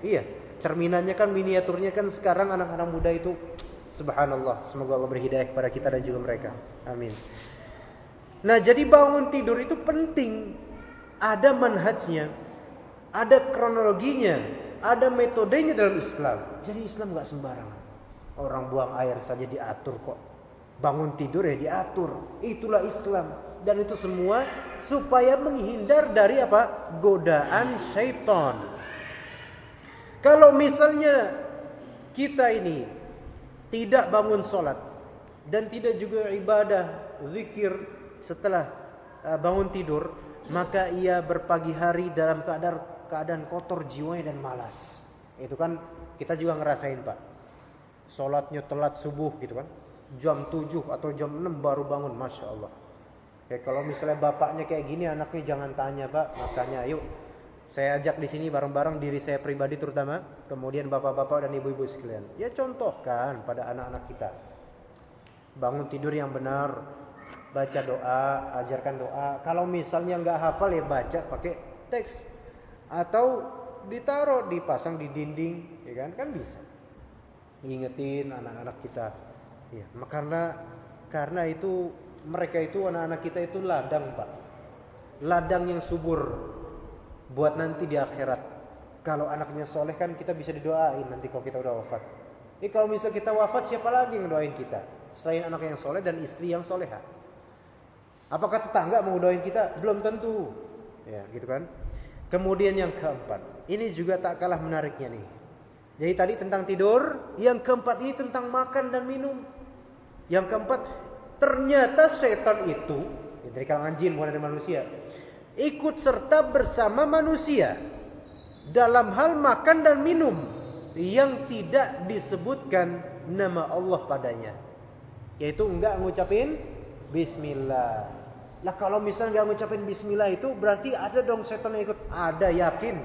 Iya, cerminannya kan, miniaturnya kan sekarang anak-anak muda itu. Subhanallah, semoga Allah berhidayah kepada kita dan juga mereka. Amin. Nah, jadi bangun tidur itu penting. Ada manhajnya, ada kronologinya, ada metodenya dalam Islam. Jadi Islam gak sembarangan. Orang buang air saja diatur kok. Bangun tidur ya diatur. Itulah Islam. Dan itu semua supaya menghindar dari apa? Godaan syaitan. Kalau misalnya kita ini tidak bangun sholat dan tidak juga ibadah, zikir setelah bangun tidur, maka ia berpagi hari dalam keadaan kotor jiwanya dan malas. Itu kan kita juga ngerasain Pak. Sholatnya telat subuh gitu kan, jam 7 atau jam 6 baru bangun. Masya Allah. Kalau misalnya bapaknya kayak gini, anaknya jangan tanya Pak. Makanya yuk saya ajak di sini bareng-bareng, diri saya pribadi terutama, kemudian bapak-bapak dan ibu-ibu sekalian. Ya contohkan pada anak-anak kita. Bangun tidur yang benar, baca doa, ajarkan doa. Kalau misalnya nggak hafal ya baca pakai teks atau ditaruh, dipasang di dinding, ya kan bisa. Ngingetin anak-anak kita. Ya, karena itu mereka itu anak-anak kita itu ladang Pak, ladang yang subur buat nanti di akhirat. Kalau anaknya soleh kan kita bisa didoain nanti kalau kita udah wafat. Kalau misalnya kita wafat, siapa lagi yang doain kita selain anak yang soleh dan istri yang soleha? Apakah tetangga mau doain kita? Belum tentu. Ya, gitu kan. Kemudian yang keempat, ini juga tak kalah menariknya nih. Jadi tadi tentang tidur, yang keempat ini tentang makan dan minum. Yang keempat, ternyata setan itu dari kalangan jin bukan dari manusia, ikut serta bersama manusia dalam hal makan dan minum yang tidak disebutkan nama Allah padanya, yaitu enggak ngucapin bismillah. Lah kalau misalnya enggak ngucapin bismillah itu berarti ada dong setan yang ikut. Ada, yakin.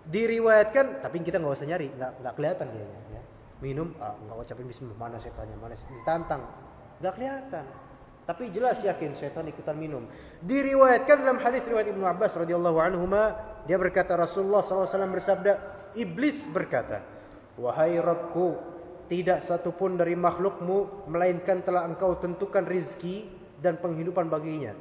Diriwayatkan, tapi kita enggak usah nyari, enggak kelihatan dia ya. Minum enggak ngucapin bismillah, mana setannya, mana ditantang, enggak kelihatan. Tapi jelas yakin setan ikutan minum. Diriwayatkan dalam hadis riwayat Ibnu Abbas radhiyallahu anhuma, dia berkata Rasulullah SAW bersabda, iblis berkata, wahai Rabbku, tidak satupun dari makhlukmu melainkan telah engkau tentukan rizki dan penghidupan baginya.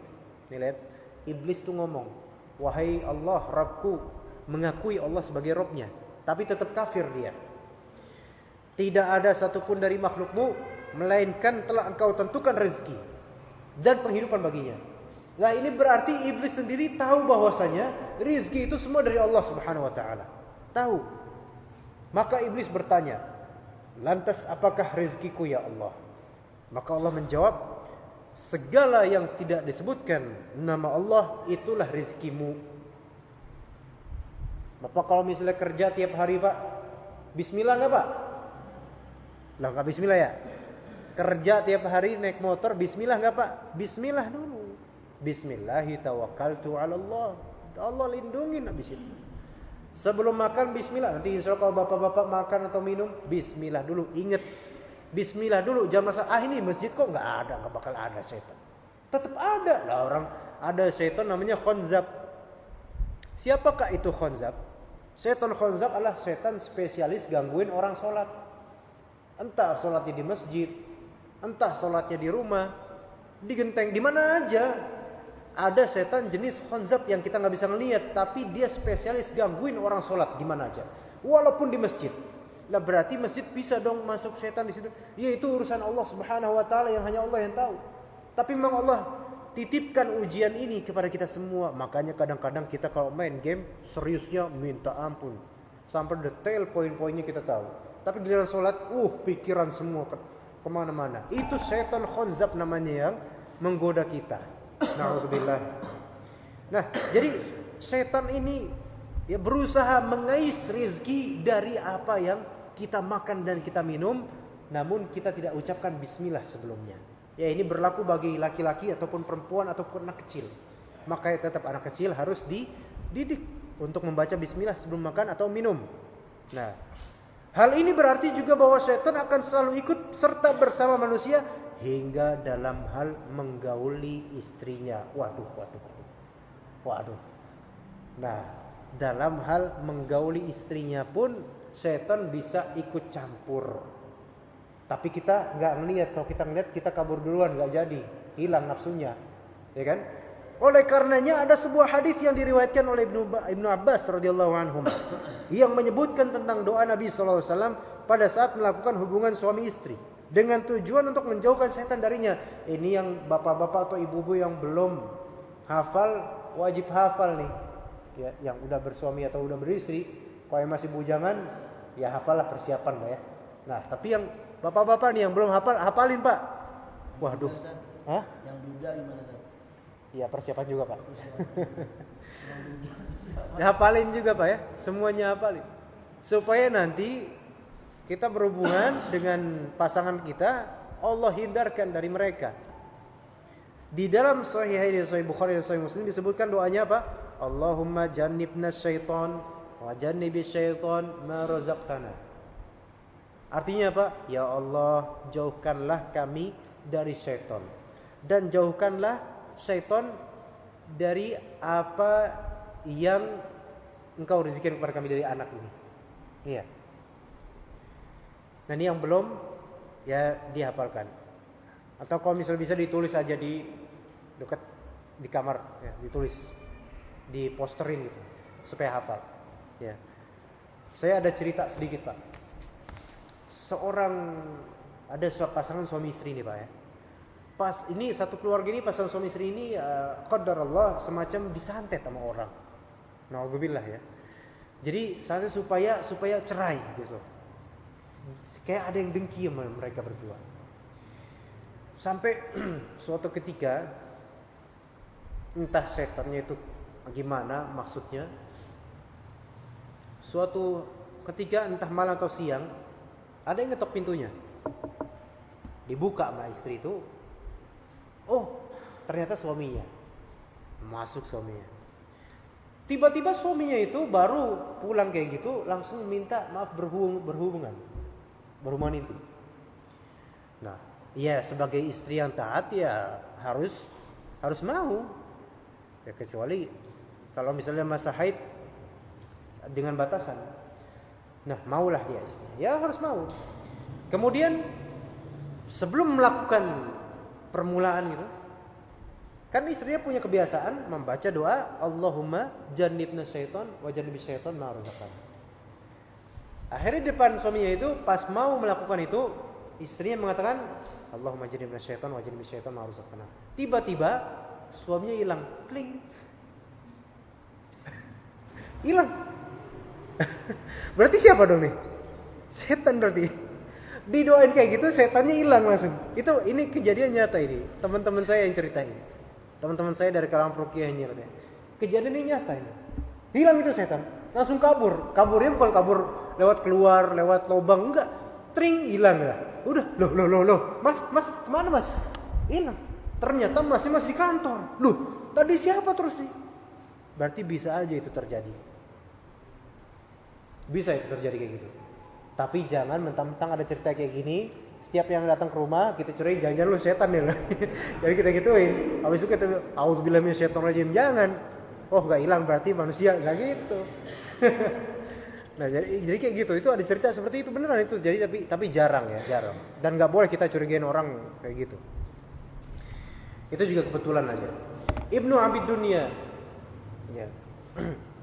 Nih lihat, iblis tuh ngomong, wahai Allah Rabbku, mengakui Allah sebagai Rabbnya, tapi tetap kafir dia. Tidak ada satupun dari makhlukmu melainkan telah engkau tentukan rezeki dan penghidupan baginya. Nah ini berarti iblis sendiri tahu bahwasanya rizki itu semua dari Allah Subhanahu wa taala. Tahu. Maka iblis bertanya, lantas apakah rizkiku ya Allah? Maka Allah menjawab, segala yang tidak disebutkan nama Allah itulah rizkimu. Bapak kalau misalnya kerja tiap hari Pak, bismillah enggak Pak? Lah enggak bismillah ya? Kerja tiap hari naik motor, bismillah enggak Pak? Bismillah dulu. Bismillahi tawakkaltu 'ala Allah. Allah lindungin habis itu. Sebelum makan bismillah. Nanti insya Allah kalau bapak-bapak makan atau minum, bismillah dulu. Ingat, bismillah dulu. Jangan masa ini masjid kok enggak ada, enggak bakal ada setan. Tetap ada. Lah orang ada setan namanya khonzab. Siapakah itu khonzab? Setan khonzab adalah setan spesialis gangguin orang sholat. Entah sholatnya di masjid, entah sholatnya di rumah, di genteng, di mana aja. ada setan jenis khonzab yang kita nggak bisa ngelihat, tapi dia spesialis gangguin orang sholat gimana aja, walaupun di masjid. Lah berarti masjid bisa dong masuk setan di situ. Ya itu urusan Allah Subhanahu wa taala yang hanya Allah yang tahu. Tapi memang Allah titipkan ujian ini kepada kita semua. Makanya kadang-kadang kita kalau main game seriusnya minta ampun. Sampai detail poin-poinnya kita tahu. Tapi di dalam sholat, pikiran semua kemana-mana. Itu setan khonzab namanya yang menggoda kita. Na'udzubillah. Nah, jadi setan ini ya berusaha mengais rizki dari apa yang kita makan dan kita minum, namun kita tidak ucapkan bismillah sebelumnya. Ya ini berlaku bagi laki-laki ataupun perempuan ataupun anak kecil. Makanya tetap anak kecil harus dididik untuk membaca bismillah sebelum makan atau minum. Nah, hal ini berarti juga bahwa setan akan selalu ikut serta bersama manusia hingga dalam hal menggauli istrinya. Waduh. Nah, dalam hal menggauli istrinya pun setan bisa ikut campur. Tapi kita nggak ngelihat. Kalau kita ngelihat kita kabur duluan, nggak jadi, hilang nafsunya, ya kan? Oleh karenanya ada sebuah hadis yang diriwayatkan oleh Ibnu Abbas radhiyallahu anhu yang menyebutkan tentang doa Nabi sallallahu alaihi wasallam pada saat melakukan hubungan suami istri dengan tujuan untuk menjauhkan setan darinya. Ini yang bapak-bapak atau ibu-ibu yang belum hafal wajib hafal nih. Ya, yang udah bersuami atau udah beristri, kalau yang masih bujangan ya hafallah, persiapan Pak ya. Nah, tapi yang bapak-bapak nih yang belum hafalin Pak. Waduh. Hah? Yang duda gimana Ustaz? Iya, persiapan juga Pak. Hafalin juga Pak ya, semuanya hafalin. Supaya nanti kita berhubungan dengan pasangan kita, Allah hindarkan dari mereka. Di dalam Sahih Bukhari dan Sahih Muslim disebutkan doanya apa? Allahumma jannibna syaitan wa jannibi syaitan ma razaqtana. Artinya apa? Ya Allah, jauhkanlah kami dari syaitan dan jauhkanlah syaitan dari apa yang engkau rezekikan kepada kami dari anak ini. Iya. Nah, ini yang belum ya dihafalkan. Atau kalau misalnya bisa ditulis aja di dekat di kamar ya, ditulis, diposterin gitu supaya hafal. Ya. Saya ada cerita sedikit Pak. Ada pasangan suami istri nih Pak ya. Pas ini satu keluarga ini pasangan suami istri ini qadarullah semacam disantet sama orang. Na'udzubillah ya. Jadi santet supaya cerai gitu. Kayak ada yang dengki sama mereka berdua. Sampai suatu ketika entah setannya itu gimana maksudnya, suatu ketika entah malam atau siang ada yang ngetok pintunya, dibuka sama istri itu. Ternyata suaminya. Masuk suaminya. Tiba-tiba suaminya itu baru pulang kayak gitu langsung minta maaf berhubungan intim. Nah, ya sebagai istri yang taat ya harus mau. Ya kecuali kalau misalnya masa haid dengan batasan. Nah, maulah dia istri. Ya harus mau. Kemudian sebelum melakukan permulaan gitu, kan istrinya punya kebiasaan membaca doa Allahumma jannibna syaitan wa jannibi syaitan ma razaqtana. Akhirnya depan suaminya itu pas mau melakukan itu, istrinya mengatakan Allahumma jannibna syaitan wa jannibi syaitan ma razaqtana. Tiba-tiba suaminya hilang, kling. Hilang. Berarti siapa dong nih? Setan berarti. Didoain kayak gitu setannya hilang langsung. Ini kejadian nyata ini. Teman-teman saya yang ceritain. Teman-teman saya dari kalangan ruqyah ini katanya. Kejadian ini nyata ini. Hilang itu setan, langsung kabur. Kaburnya bukan kabur lewat keluar, lewat lubang, enggak. Tring, hilang ya. Udah, loh. Mas, kemana Mas? Hilang. Ternyata masih di kantor. Loh, tadi siapa terus nih? Berarti bisa aja itu terjadi. Bisa itu terjadi kayak gitu. Tapi jangan mentang-mentang ada cerita kayak gini, setiap yang datang ke rumah kita curigai jangan-jangan lu setan ya. Jadi kita gituin. Habis itu kita auzubillahi minasyaitonirrajim. Jangan. Enggak hilang berarti manusia, enggak gitu. Nah, jadi kayak gitu. Itu ada cerita seperti itu beneran itu. Jadi tapi jarang ya, jarang. Dan enggak boleh kita curigain orang kayak gitu. Itu juga kebetulan aja. Ibnu Abid Dunya, ya.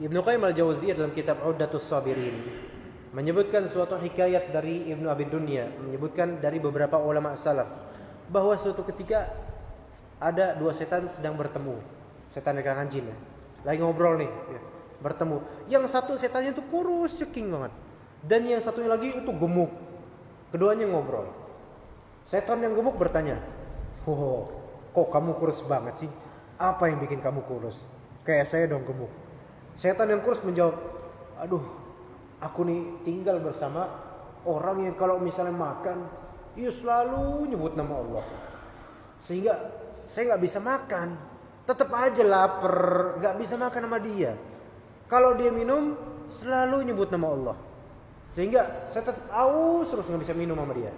Ibnu Qayyim al-Jauziyah dalam kitab Uddatus Sabirin menyebutkan suatu hikayat dari Ibnu Abid Dunya, menyebutkan dari beberapa ulama salaf bahwa suatu ketika ada dua setan sedang bertemu. Setan dan kalangan jin, ya. Lagi ngobrol nih, ya. Bertemu. Yang satu setannya itu kurus ceking banget, dan yang satunya lagi itu gemuk. Keduanya ngobrol. Setan yang gemuk bertanya, kok kamu kurus banget sih? Apa yang bikin kamu kurus? Kayak saya dong gemuk. Setan yang kurus menjawab, aduh, aku nih tinggal bersama orang yang kalau misalnya makan, ia selalu nyebut nama Allah. Sehingga saya gak bisa makan. Tetap aja lapar, gak bisa makan sama dia. Kalau dia minum, selalu nyebut nama Allah. Sehingga saya tetap aus terus gak bisa minum sama dia.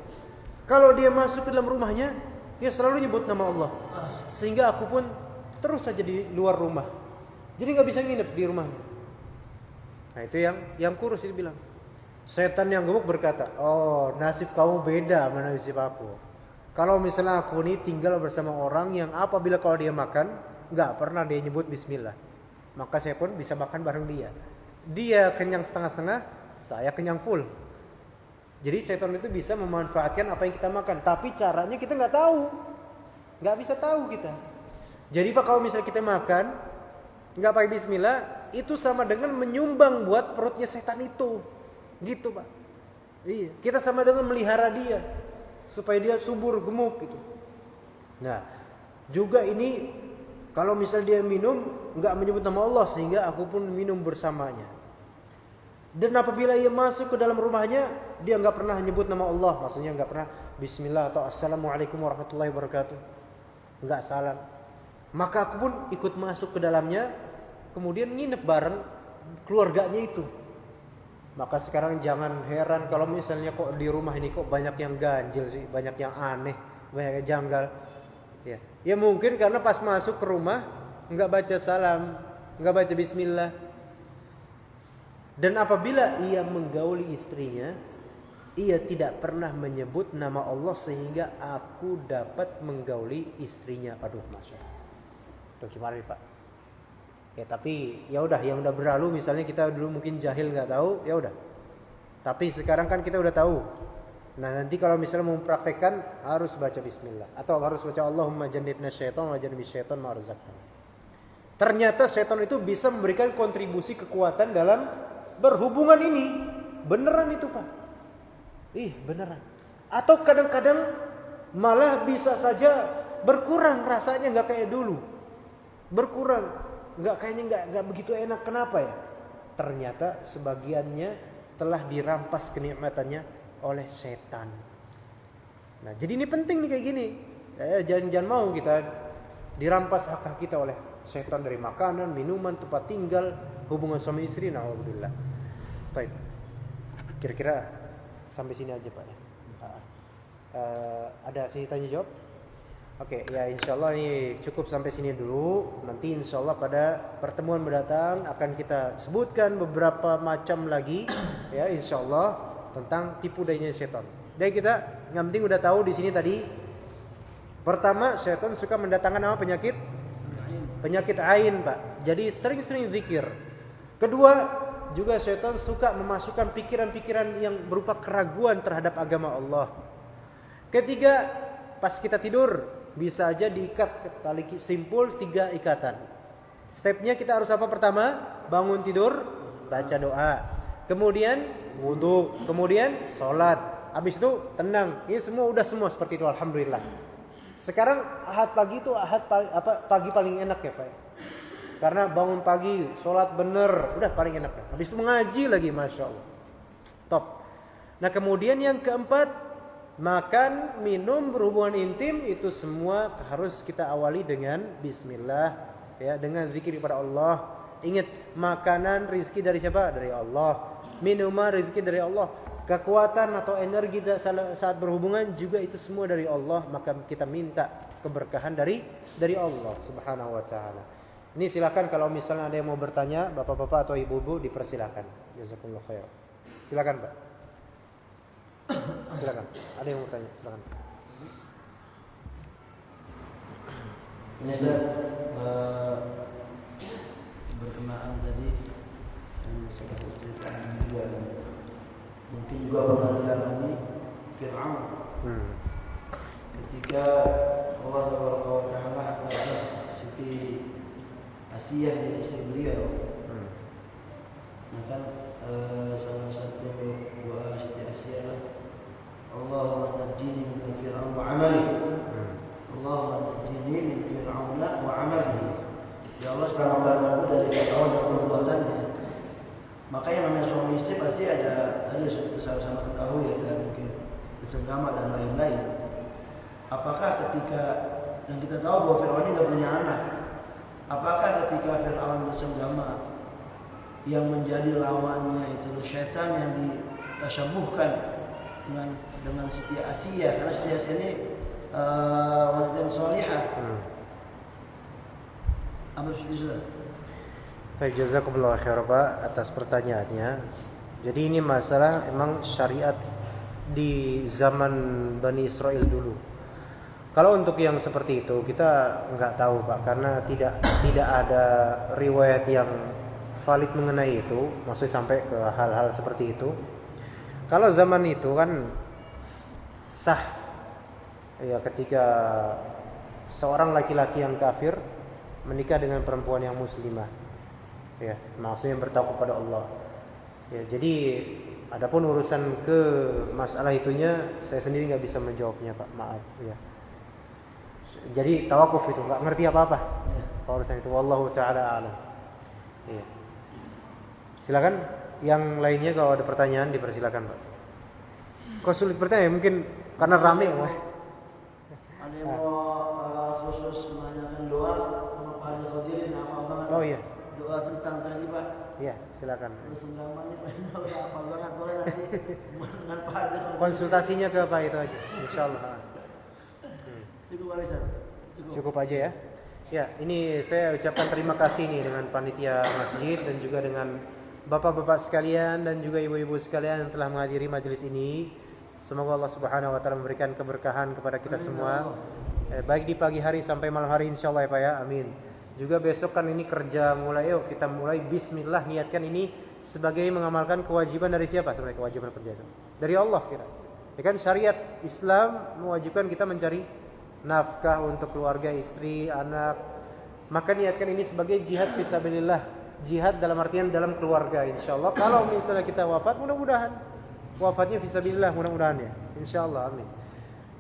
Kalau dia masuk ke dalam rumahnya, dia selalu nyebut nama Allah. Sehingga aku pun terus saja di luar rumah. Jadi gak bisa nginep di rumahnya. Nah itu yang kurus itu bilang. Setan yang gemuk berkata, oh nasib kamu beda sama nasib aku. Kalau misalnya aku ini tinggal bersama orang yang apabila kalau dia makan, gak pernah dia nyebut bismillah. Maka saya pun bisa makan bareng dia. Dia kenyang setengah-setengah, saya kenyang full. Jadi setan itu bisa memanfaatkan apa yang kita makan. Tapi caranya kita gak tahu. Gak bisa tahu kita. Jadi Pak, kalau misalnya kita makan gak pakai bismillah, itu sama dengan menyumbang buat perutnya setan itu. Gitu Pak. Iya, kita sama dengan melihara dia supaya dia subur gemuk gitu. Nah, juga ini kalau misalnya dia minum gak menyebut nama Allah, sehingga aku pun minum bersamanya. Dan apabila ia masuk ke dalam rumahnya, dia gak pernah menyebut nama Allah. Maksudnya gak pernah bismillah atau assalamualaikum warahmatullahi wabarakatuh. Gak salam. Maka aku pun ikut masuk ke dalamnya, kemudian nginep bareng keluarganya itu. Maka sekarang jangan heran kalau misalnya kok di rumah ini kok banyak yang ganjil sih, banyak yang aneh, banyak yang janggal. Ya mungkin karena pas masuk ke rumah nggak baca salam, nggak baca bismillah. Dan apabila ia menggauli istrinya, ia tidak pernah menyebut nama Allah sehingga aku dapat menggauli istrinya. Aduh, masya Allah. Tuh gimana nih Pak? Ya tapi ya udah, yang udah berlalu, misalnya kita dulu mungkin jahil nggak tahu, ya udah. Tapi sekarang kan kita udah tahu. Nah nanti kalau misalnya mau mempraktekkan harus baca bismillah atau harus baca Allahumma jannibna syaitan wa jannibis syaitan ma razaqtana. Ternyata syaitan itu bisa memberikan kontribusi kekuatan dalam berhubungan ini. Beneran itu Pak. Beneran. Atau kadang-kadang malah bisa saja berkurang rasanya, nggak kayak dulu. Berkurang. Nggak begitu enak. Kenapa ya? Ternyata sebagiannya telah dirampas kenikmatannya oleh setan. Nah, jadi ini penting nih kayak gini. Jangan mau kita dirampas hak kita oleh setan dari makanan, minuman, tempat tinggal, hubungan suami istri. Na'udzubillah. Baik. Kira-kira sampai sini aja Pak ya. Ada sesi tanya jawab? Oke, ya insyaallah ini cukup sampai sini dulu. Nanti insyaallah pada pertemuan mendatang akan kita sebutkan beberapa macam lagi ya insyaallah tentang tipu dayanya setan. Jadi kita yang penting udah tahu di sini tadi. Pertama, setan suka mendatangkan apa? Penyakit ain, Pak. Jadi sering-sering zikir. Kedua, juga setan suka memasukkan pikiran-pikiran yang berupa keraguan terhadap agama Allah. Ketiga, pas kita tidur bisa aja diikat tali simpul 3 ikatan. Stepnya kita harus apa? Pertama, bangun tidur baca doa, kemudian wudu, kemudian sholat, habis itu tenang. Ini semua seperti itu, alhamdulillah. Sekarang ahad pagi itu pagi paling enak ya Pak. Karena bangun pagi, sholat bener, udah paling enak. Habis itu mengaji lagi, masya Allah, top. Nah kemudian yang keempat, makan, minum, berhubungan intim, itu semua harus kita awali dengan bismillah ya, dengan zikir kepada Allah. Ingat, makanan rizki dari siapa? Dari Allah. Minuman rizki dari Allah. Kekuatan atau energi saat berhubungan juga itu semua dari Allah. Maka kita minta keberkahan dari Allah subhanahu wa ta'ala. Ini silakan kalau misalnya ada yang mau bertanya, bapak-bapak atau ibu-ibu dipersilakan. Jazakumullah khair. Silakan Pak. Silakan. Ada yang mau bertanya? Silakan. Ini Ustaz, berkenaan tadi yang saya ceritakan juga, mungkin juga pernah dialami Fir'aun ketika Allah Taala angkat Siti Asiyah menjadi istri beliau. Nah kan salah satu doa Siti Asiyah lah, Allahumma najjini min Fir'aun wa 'amali. Allahumma najjini min Fir'aun wa 'amali. Ya Allah, selamatkan aku dari Fir'aun dan perbuatannya. Maka yang namanya suami istri pasti ada seperti sama-sama ketahui, ada mungkin bersenggama dan lain-lain. Apakah ketika, dan kita tahu bahwa Fir'aun ini nggak punya anak, apakah ketika Fir'aun bersenggama yang menjadi lawannya itu syaitan yang ditasyabuhkan dengan Siti Asiyah, karena Siti Asiyah ini wanita yang salihah. Apa itu sudah? Baik, jazakumullah khairan Pak atas pertanyaannya. Jadi ini masalah emang syariat di zaman Bani Israel dulu. Kalau untuk yang seperti itu kita nggak tahu Pak, karena tidak ada riwayat yang valid mengenai itu, maksudnya sampai ke hal-hal seperti itu. Kalau zaman itu kan sah ya ketika seorang laki-laki yang kafir menikah dengan perempuan yang muslimah, ya maksudnya yang bertakwa kepada Allah. Ya, jadi adapun urusan ke masalah itunya saya sendiri nggak bisa menjawabnya Pak, maaf ya. Jadi tawakuf itu nggak ngerti apa-apa urusan itu. Wallahu taala alam. Ya. Silakan yang lainnya kalau ada pertanyaan dipersilakan Pak. Kok sulit bertanya? Mungkin karena rame Pak. Ada yang mau khusus menanyakan doa sama Pak Haji Khadirin, hafal banget. Oh iya. Doa tentang tadi Pak. Iya, silakan. Senggama ini Pak, udah hafal banget, boleh nanti dengan Pak Haji Khadirin. Konsultasinya ke Pak itu aja, insyaallah. Cukup Alisan. Cukup aja ya. Ya, ini saya ucapkan terima kasih nih dengan panitia masjid dan juga dengan bapak-bapak sekalian dan juga ibu-ibu sekalian yang telah menghadiri majelis ini. Semoga Allah Subhanahu wa taala memberikan keberkahan kepada kita semua. Baik di pagi hari sampai malam hari insyaallah ya Pak ya. Amin. Juga besok kan ini kerja mulai, yuk kita mulai bismillah, niatkan ini sebagai mengamalkan kewajiban dari siapa sebenarnya kewajiban kerja itu? Dari Allah kita. Ya kan syariat Islam mewajibkan kita mencari nafkah untuk keluarga, istri, anak. Maka niatkan ini sebagai jihad fisabilillah. Jihad dalam artian dalam keluarga insyaallah. Kalau misalnya kita wafat, mudah-mudahan wafatnya fisabilillah, mudah-mudahan ya. Insyaallah, amin.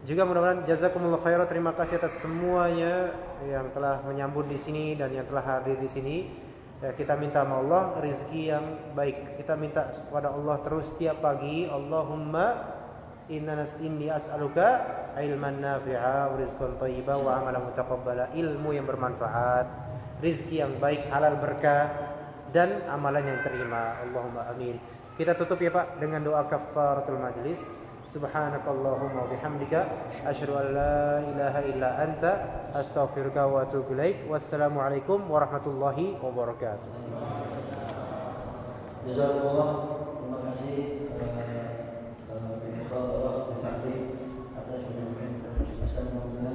Juga mudah-mudahan jazakumullah khairan, terima kasih atas semuanya yang telah menyambut di sini dan yang telah hadir di sini. Ya, kita minta sama Allah rezeki yang baik. Kita minta kepada Allah terus setiap pagi, Allahumma inni as'aluka ilman nafi'a wa rizqan thayyiban wa amalan mutaqabbala, ilmu yang bermanfaat, rezeki yang baik, halal berkah dan amalan yang terima. Allahumma amin. Kita tutup ya Pak dengan doa kafaratul majlis. Subhanakallahumma wa bihamdika asyhadu an la ilaha illa anta astaghfiruka wa atubu ilaik. Wassalamualaikum warahmatullahi wabarakatuh. Jazakallah, terima kasih.